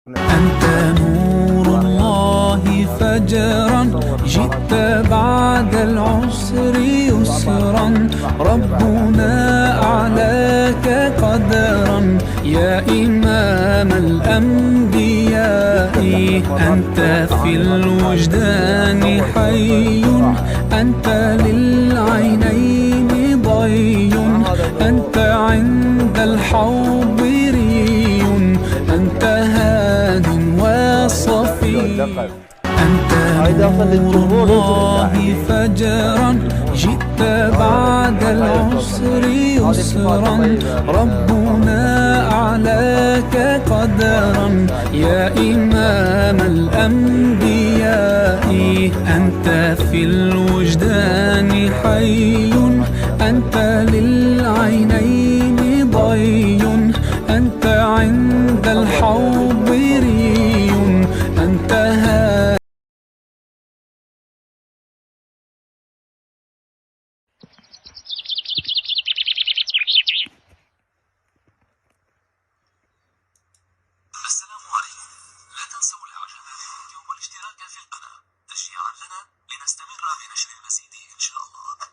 أنت نور الله فجرا، جئت بعد العسر يسرا، ربنا أعلاك قدرا يا إمام الأنبياء. أنت في الوجدان حي، أنت للعينين ضي، أنت عند الحوض ري، أنت هاد وصفي. أنت نور الله فجرا، جئت بعد العسر يسرا، ربنا أعلاك قدرا يا إمام الأنبياء. أنت في الوجدان حي، أنت للعينين ضي، أنت عند الحوض ري، أنت هاد. السلام عليكم. لا تنسوا الاعجاب بالفيديو والاشتراك في القناة تشجيعا لنا لنستمر بنشر المزيد إن شاء الله.